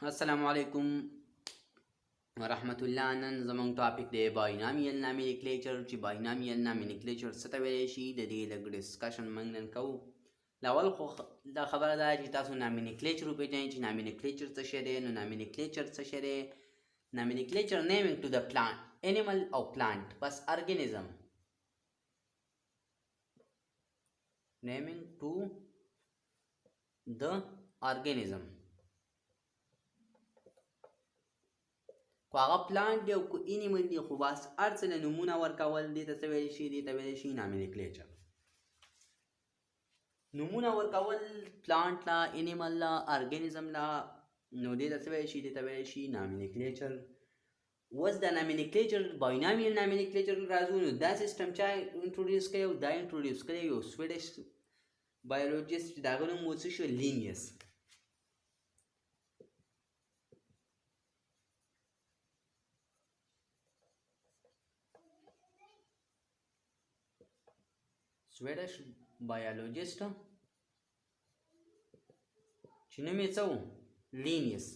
Assalamualaikum warahmatullah. نن زموږ ټاپک دی باینامیل نامینیکلیچر چې باینامیل نامینیکلیچر څه ته ویلی شي د دې لږ ډسکشن موږ نن کوو. لاول خو دا خبره ده چې تاسو نامینیکلیچر وپېژنئ چې نامینیکلیچر څه شی دی. نو نامینیکلیچر څه شی دی؟ نامینیکلیچر نیمینګ ټو د پلانټ انیمل او پلانټ بس ارګنیزم نیمینګ ټو د ارګنیزم خو هغه پلانټ دی او که انیمل دی خو بس هر څه له نومونه ورکول دې ته څه ویلی شي؟ دې ته ویلی شي نامینیکلیچر. نومونه ورکول پلانټ لا انیمل لا ارګنیزم لا نو دې ته څه ویلی شي؟ دې ته ویلی شي نامینیکلیچر. اوس د نامینیکلیچر باینامیل نامینیکلیچر راځو نو دا سیسټم چا انټروډیوس کړی او دا انټروډیوس کړی یو سویډش بایولوجیست چې د هغه نوم و څه شو؟ لینیس. سویډش بایولوجیست چې نوم یې څه و؟ لینیس.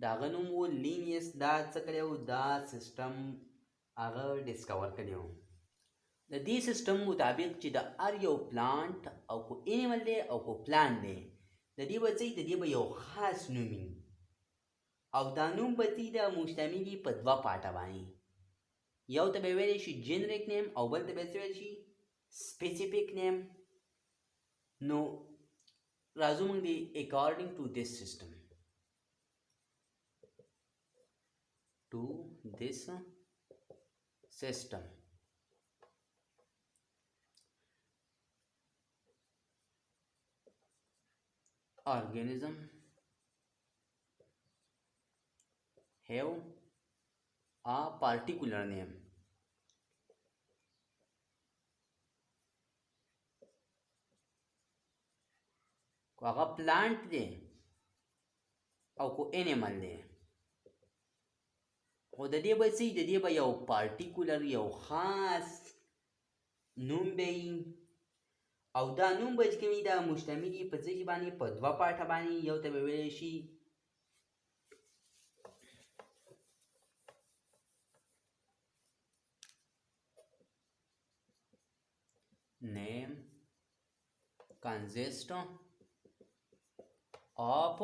د هغه نوم و لینیس. دا څه کړی و؟ دا سیسټم هغه ډسکور کړی و. د دې سیسټم مطابق چې د هر یو پلانټ او کو انیمل دی او کو پلانټ دی د دې به څه د دې به یو خاص نوم وي او دا نوم به د مشتمل وي په دوه پارټه باندې. یو ته به ویلی شي جنریک نیم او بل ته به څه ویلی شي؟ سپیسیفیک نیم. نو راځو موږ دی اکارډینګ ټو دس سیسټم organism have a particular name. کو هغه پلانټ دی او کو انیمل دی خو د دې به څه د دې به یو پارټیکولر یو خاص نوم به وي او دا نوم به چې کوم دا مشتمل وي په څه شي باندې؟ په دوه پارټه باندې. یو ته به ویلی شي name consists of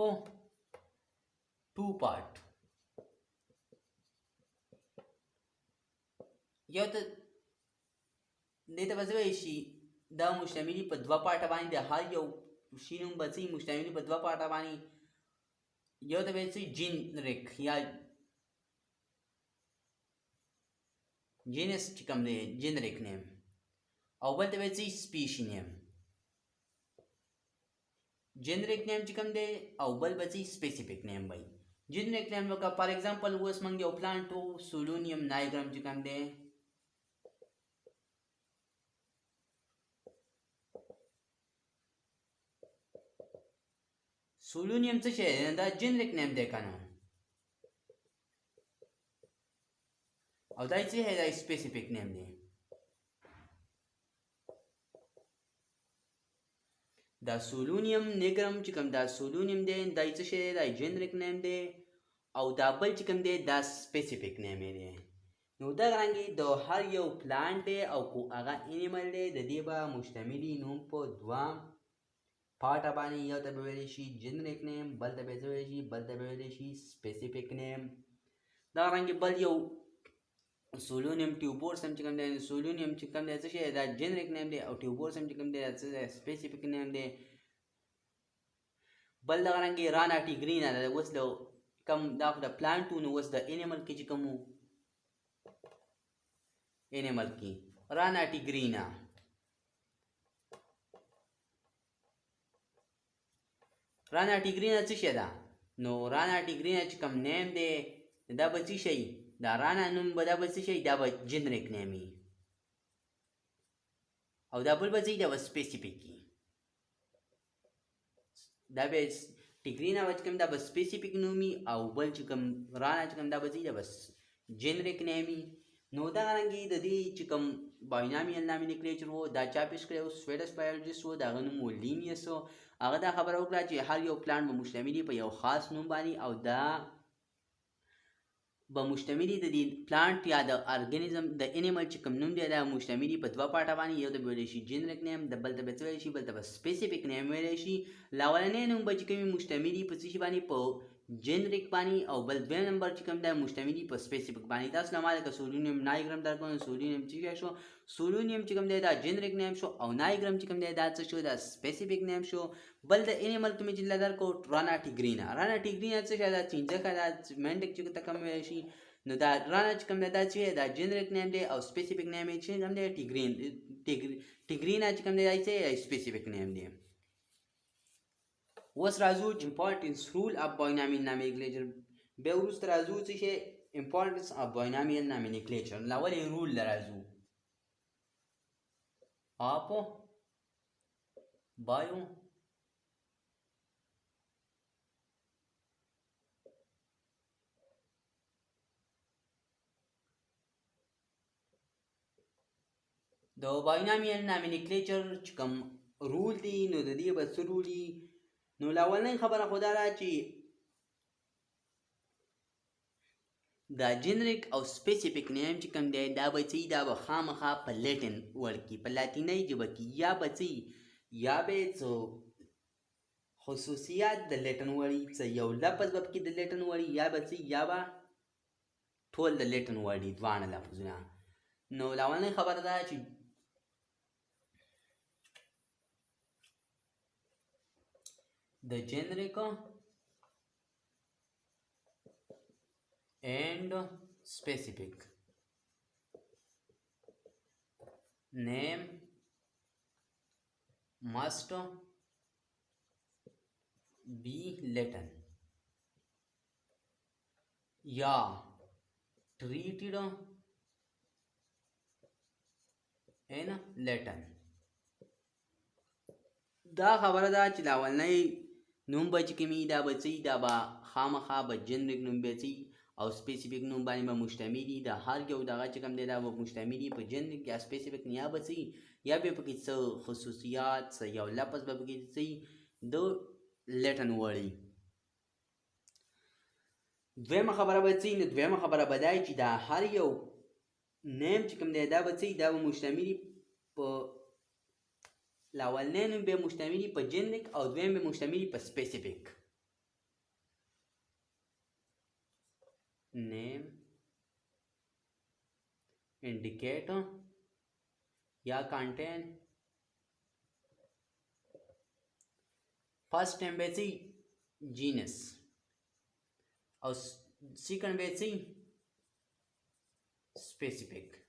two part. یو ته دې ته به څه ویلی شي؟ دا مشتملي په دوه پارټه باندې. د هر یو شي نوم به څه مشتملي په دوه پارټه باندې. یو ته به څه جنریک یا جینس چې کوم دی جنریک نیم او بل ته به څه سپیشي نیم. جنریک نیم چې کوم دی او بل به څه سپیسیفیک نیم وي. جنریک نیم لکه فار ایگزامپل اوس موږ یو پلانټ و سولونیم نایګرام چې کوم دی سولونیم څه شی دی؟ دا جنریک نیم دی که نه؟ او دا څه دی؟ دا سپیسیفیک نیم دی. دا سولونیم نیګرام چې کوم دا سولونیم دی دا څه شی دی؟ دا جنریک نیم دی او دا بل چې کوم دی دا سپیسیفیک نیم دی. نو دغرانګې د هر یو پلانټ دی او کو هغه انیمل دی د دې به مشتملي نوم په دوه پارټه باندې. یو ته به ویلی شي جنریک نیم بل ته به څه ویلی شي؟ بل ته به ویلی شي سپیسیفیک نیم. دغرانګې بل یو سولونیم ټیوبورسم چې کوم دی سولونیم چې کوم دی څه شی دی؟ دا جنریک نیم دی او ټیوبورسم چې کوم دی دا څه دی؟ سپیسیفیک نیم دی. بل دغرانګې رانا ټیګرینا ده. اوس د کم دا خو د پلانټ و نو اوس د انیمل کې چې کوم و انیمل کې رانا ټیګرینا. رانا ټیګرینا څه شی ده؟ نو رانا ټیګرینا چې کوم نیم دی دا به څه شی؟ دا رانا نوم به دا به څه شی؟ دا به جنریک نیم وي او دا بل به څه دا به سپیسیفیک وي. دا به ټیګرینا چې کوم دا به سپیسیفیک نوم وي او بل چې کوم رانا چې کوم دا به څه دا به جنریک نیم وي. نو دغه رنګې د دې چې کوم باینامیل نامینیکلیچر و دا چا پیش کړی و سویډش بایولوژیسټ و د هغه نوم و لینیس و هغه دا خبره وکړه چې هر یو پلانټ به مشتمل په یو خاص نوم باندې او دا به مشتمل د دې پلانټ یا د ارګانیزم د انیمل چې کوم نوم دی دا مشتمل په دوه پارټه باندې یو د ویل شي جنریک نیم د بل ته به ویل شي بل ته سپیسیفیک نیم ویل شي لاولنې نوم به چې کوم مشتمل په څه باندې په جنریک باندې او بل دویم نمبر چې کوم دا مشتمل په سپیسیفیک باندې تاسو نه مالک سولونیم نایګرام درکو سولونیم چې شو سولونیم چې کوم دی دا جنریک نیم شو او نایګرام چې کوم دی دا څه شو دا سپیسیفیک نیم شو بل د انیمل کوم چې لدر کو رانا ټیګرینا څه شي دا چینجه کړه منډک چې تکم ویل شي نو دا رانا چې کوم دا چې دا جنریک نیم دی او سپیسیفیک نیم چې کوم دی ټیګرینا چې کوم دی چې سپیسیفیک نیم دی اوس راځو چې امپورټنس رول اف باینامیل نامینیکلیچر به وروسته راځو چې امپورټنس اف باینامیل نامینیکلیچر لاولې رول راځو اپ بایو د باینامیل نامینیکلیچر چې کوم رول دی نو د دې به څه رول دي نو لاولنۍ خبره خو دا ده چې دا جنریک او سپیسیفیک نیم چې کوم دی دا به څه دا به خامخا په لیټن ورډ کې په لاتینۍ ژبه کې یا به څه یا به څه خصوصیات د لیټن وړي څه یو لفظ به پکې د لیټن وړي یا به څه یا به ټول د لیټن وړي دواړه لفظونه نو لاولنۍ خبره ده چې the generic and specific name must be Latin या treated in Latin دا خبره ده چې لاولنۍ نوم به چې کومي دا به څه دا به خامخا به جنریک نوم به څه او سپیسیفیک نوم باندې به مشتمل دي د هر یو دغه چې کوم دی دا به مشتمل په جنریک یا سپیسیفیک یا به څه یا به پکې څه خصوصیات څه یو لفظ به پکې څه د لیټن وړي دویمه خبره به څه نه دویمه خبره به دا چې دا هر یو نیم چې کوم دی دا به څه دا به مشتمل په لاولنۍ نوم به مشتمل په جنریک او دویم به مشتمل په سپیسیفیک name indicate या contain first name به څه genus او second به څه specific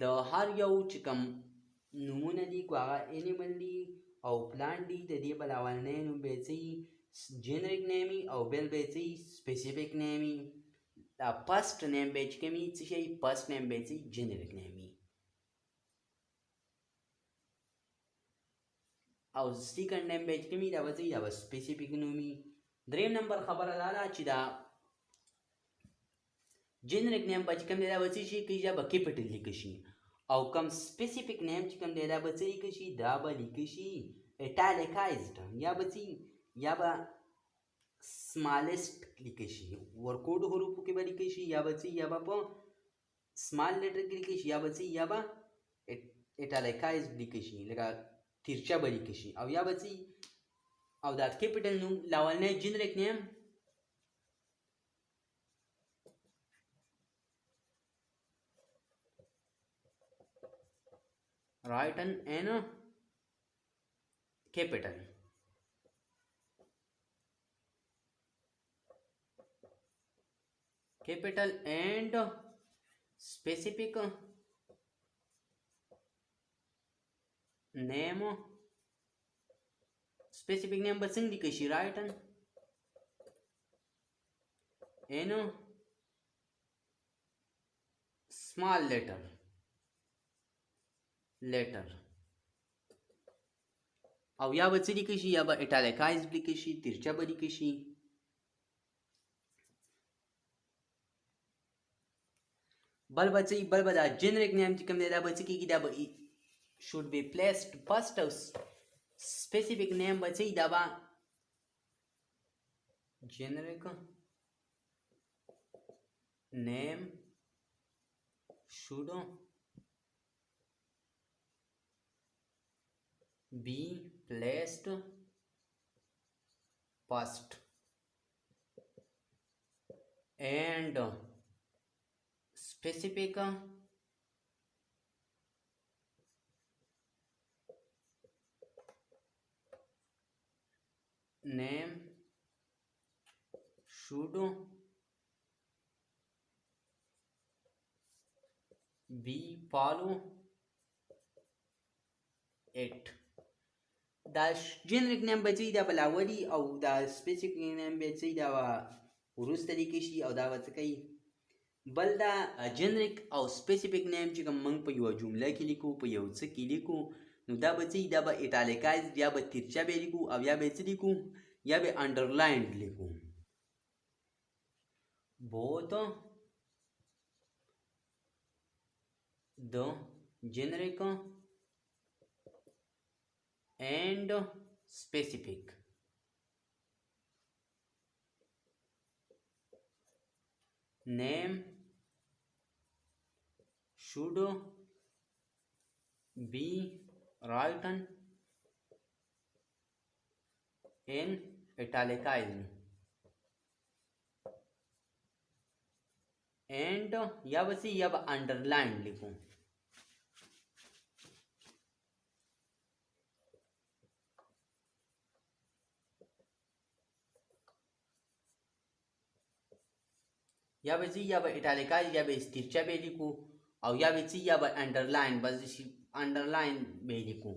د هر یو چې کوم نمونه دي کو هغه انیمل دي او پلانټ دي د دې بلاولنۍ نوم به څه جنریک نیمی او بل به څه سپیسیفیک نیمی دا فرست نیم به چې کومي څه شي فرست نیم به څه جنریک نیمی او سیکنډ نیم به چې کومي دا به څه دا سپیسیفیک نومي دریم نمبر خبره دا ده چې دا جنریک نیم به چې کوم دی دا به څه شي کې یا به کیپټل لیکل شي او کوم سپیسیفیک نیم چې کوم دی دا به څه لیکل شي دا به لیکل شي ایټالیکایزډ یا به څه یا به سمالست لیکل شي ورکوډ حروفو کې به لیکل شي یا به څه یا به په سمال لیټر کې لیکل شي یا به څه یا به ایټالیکایزډ لیکل شي لکه تیرچه به لیکل شي او یا به څه او دا کیپټل نوم لاولنۍ جنریک نیم written in capital and specific name but څنګه لیکل شي written in small letter او یا به څه لیکل شي یا به ایټالیکایز لیکل شي ترچه به لیکل شي بل به څه بل به دا جنریک نیم چې کوم دی دا به څه کېږي دا به should be placed first او specific name به څه دا به generic name should be placed first and specific name should be follow it دا جنریک نیم به څه دا بلاولي او دا سپیسیفیک نیم به څه دا وروسته لیکل شي او دا به څه کوي بل دا جنریک او سپیسیفیک نیم چې کوم موږ په یوه جمله کې لیکو په یو څه کې لیکو نو دا به څه دا به ایټالیکایز یا به تیرچه به لیکو او یا به څه لیکو یا به انډرلاینډ لیکو both the generic and specific name should be written in italicized and या बस या अंडरलाइन लिखूं या बस या इटालिकाइज या स्टिरचा बे लिखूं और या बस या अंडरलाइन बस अंडरलाइन बे लिखूं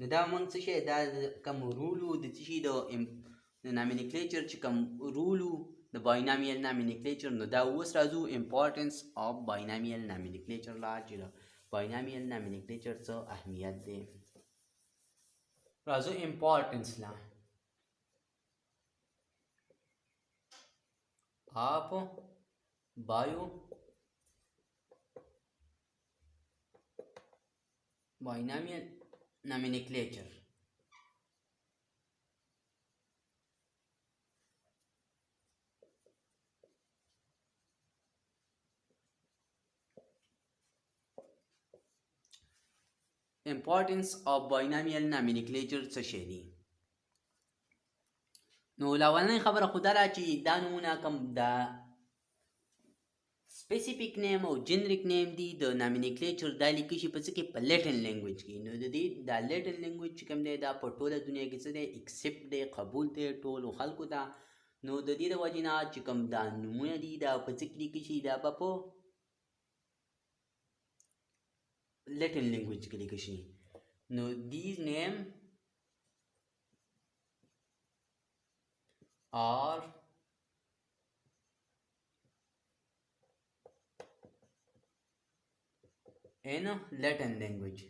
دا موږ څه شي دا کوم رولو د څه شي د نامینیکلیچر چې کوم رولو د باینامیل نامینیکلیچر نو دا اوس راځو امپورټنس اف باینامیل نامینیکلیچر لا چې باینامیل نامینیکلیچر څه اهمیت دی راځو امپورټنس لا اف باینامیل nomenclature importance of binomial nomenclature څه شی دی نو لاولنۍ خبره خو دا ده چې دا نومونه کوم دا specific name او generic name دی د nomenclature دا لیکل شي په څه کې په لیټن لینګویج کې نو د دې دا لیټن لینګویج چې کوم دی دا په ټوله دنیا کې څه دی ایکسپټ دی قبول دی ټولو خلکو ته نو د دې د وجې نه چې کوم دا نومونه دي دا په څه کې لیکل شي دا به په لیټن لینګویج کې لیکل شي نو these name are in Latin language.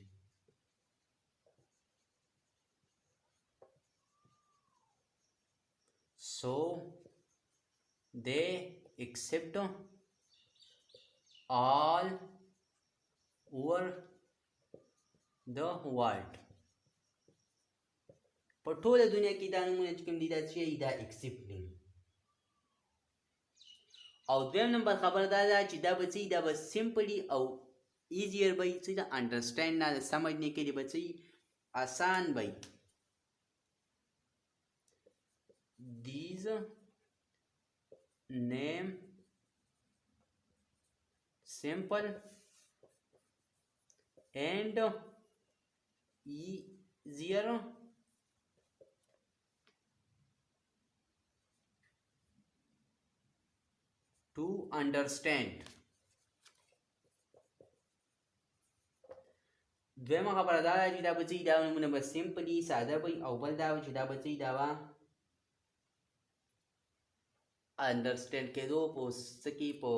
So they accept all over the world. په ټوله دنیا کې دا نمونه چې کوم دي دا چې دا accept دي او دویم نمبر خبره دا ده چې دا به څه دا به سمپلی او easier by څه دا understand نه سمجھنے के लिए बच्चे आसान by these name simple and easier to understand دویمه خبره دا ده چې دا به څه دا نومونه به سمپلي ساده وي او بل دا چې دا به څه دا به انډرسټینډ کېدو په څه کې په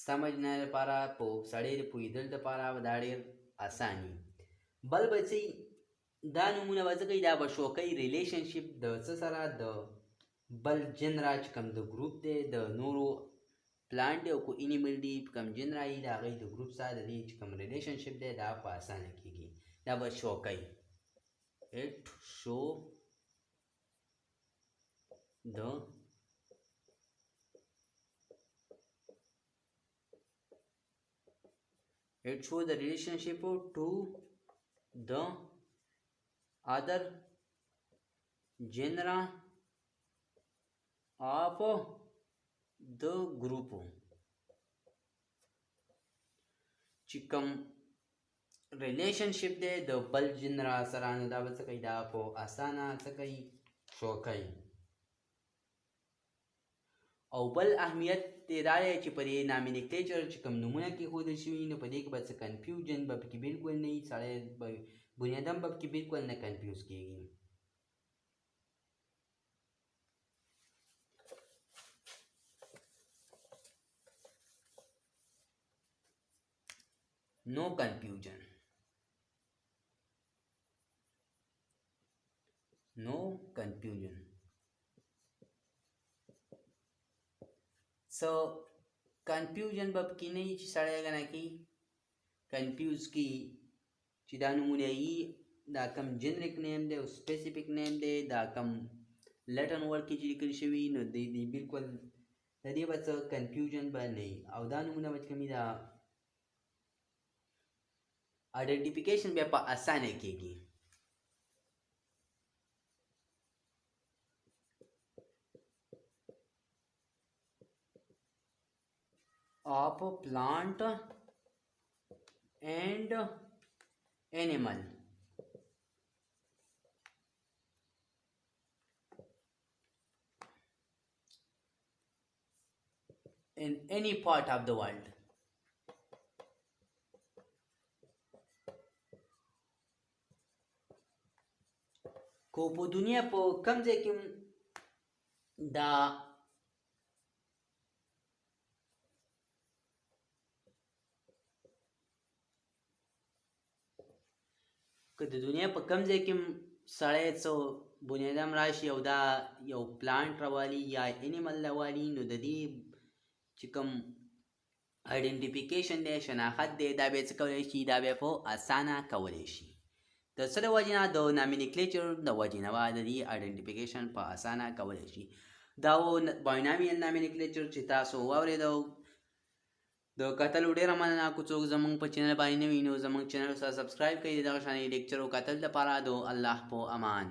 سمجھ نه لپاره په سړی د پوهېدل لپاره به دا ډېر اساني بل به څه دا نومونه به څه کوي دا به شو کوي ریلیشنشپ د څه سره د بل جنرا چې کوم د ګروپ دی د نورو پلانټ دی او کو انیمل دی کوم جنرا یي د هغې د ګروپ سره د دې چې کوم ریلیشنشپ دی دا په اسانه کېږي دا به شو کوي it show the relationship to the other genera of the group چې کوم ریلیشنشپ دی د بل جنرا سره نو دا به څه کوي دا په اسانه څه کوي شو کوي او بل اهمیت دی دا دی چې په دې نامینیکلیچر چې کوم نومونه کېښودل شوي نو په دې کې به څه کنفیوژن به پکې بلکل نه وي سړی بنیادم به پکې بلکل نه کنفیوز کېږي no confusion so confusion به پکې نه وي چې سړی کنه کې کنفیوز کی چې دا نومونه یي دا کم جنریک نیم دی او سپیسیفیک نیم دی دا کم لټن ورډ کې چې لیکل شوي نو د دې بلکل د دې به څه کنفیوژن به نه وي او دا نومونه به چې کوم دا آئیډنټیفیکیشن بیا په اسانه کېږي of plant and animal in any part of the world کو په دنیا په کوم ځای کې دا که د دنیا په کوم ځای کې سړی څه بنیادم راشي او دا یو پلانټ راوالي یا انیمل راوالي نو د دې چې کوم آئیډنټیفیکیشن دی شناخت دی دا به څه کولی شي دا به په اسانه کولی شي د څه د وجې نه د نامینیکلیچر د وجې نه به د دې آئیډنټیفیکیشن په اسانه کولی شي دا و باینامیل نامینیکلیچر چې تاسو واورېدو د کتلو ډېره مننه که څوک زموږ په چینل باندې نه وي نو زموږ چینل سره سبسکرایب کړئ د دغه شانې لیکچرو کتل لپاره د الله په امان